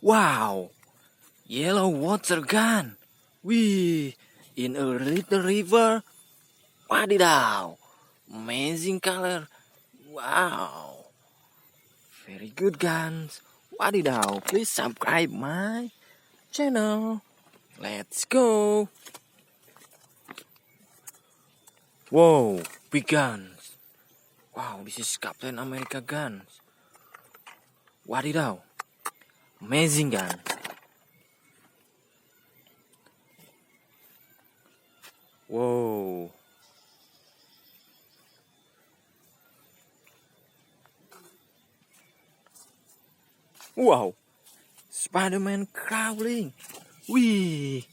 Wow! Yellow water gun! Wee! In a little river? WADIDAW! Amazing color! Wow! Very good guns! WADIDAW! Please subscribe my channel! Let's go! Whoa! Big guns! Wow, this is Captain America guns! WADIDAW! Amazing gun! Whoa! Wow! Spiderman crawling! Wee!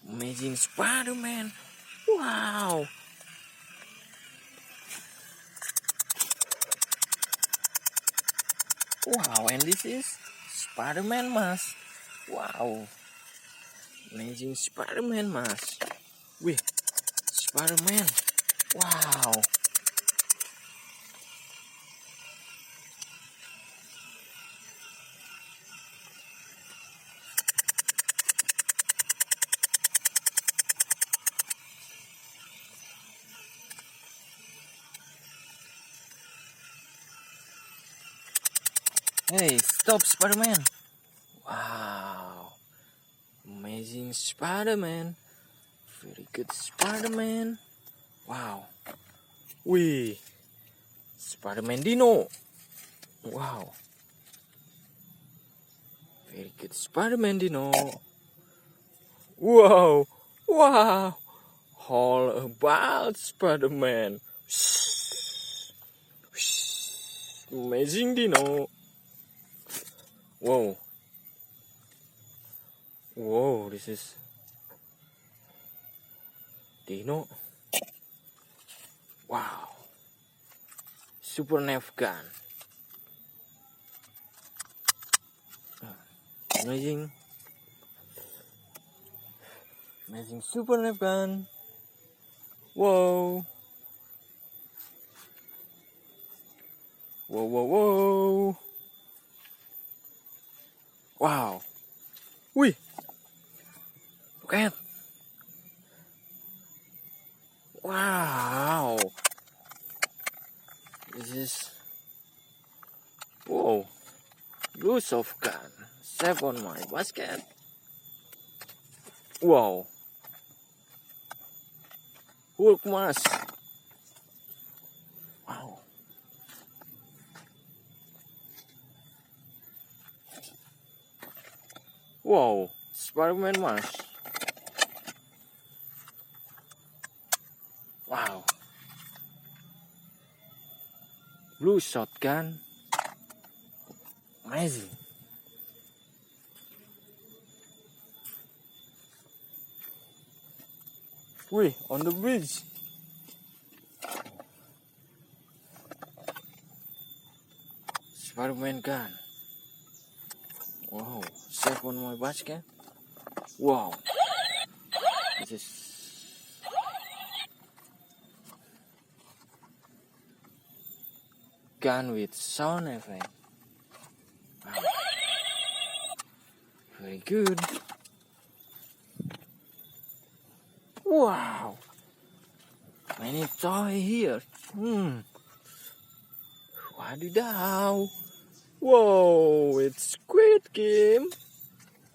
Amazing Spiderman! Wow! Wow, and this is Spiderman mask. Wow! Amazing Spiderman mask. Wih, Spiderman. Wow! Hey, stop Spiderman! Wow! Amazing Spiderman. Very good Spiderman. Wow. Wih. Spiderman Dino. Wow. Very good Spiderman Dino. Wow. Wow. All about Spiderman. Amazing Dino. Whoa. Whoa, this is Dino. Wow. Super nerfgun. Amazing. Amazing super nerfgun. Whoa. Whoa, whoa, whoa. Wow. Wih. Look at. Wow. This is. Whoa. Blue Softgun. Save on my basket. Wow. Hulk mask. Wow. Wow. Spiderman mask. Wow. Blue shotgun. Amazing. Wait, on the bridge. Spiderman gun. Wow, safe on my basket. Wow. This is gun with sound effect. Wow. Very good. Wow. Many toy here. WADIDAW. Whoa, it's Squid Game.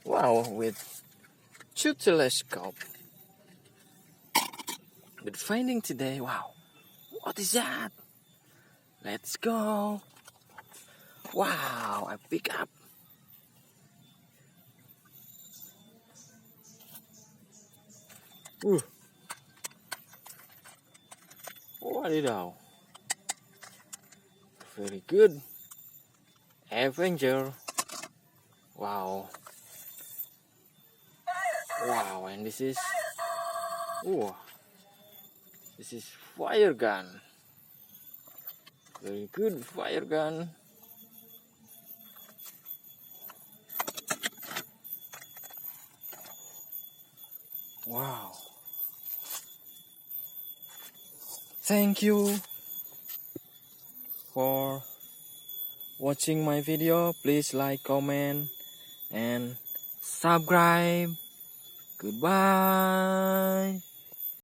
Wow, with two telescope. But finding today, wow. What is that? Let's go. Wow, I pick up. WADIDAW. Very good. Avenger. Wow. Wow, and this is. This is fire gun. Very good fire gun. Wow. Thank you for watching my video. Please like, comment, and subscribe. Goodbye.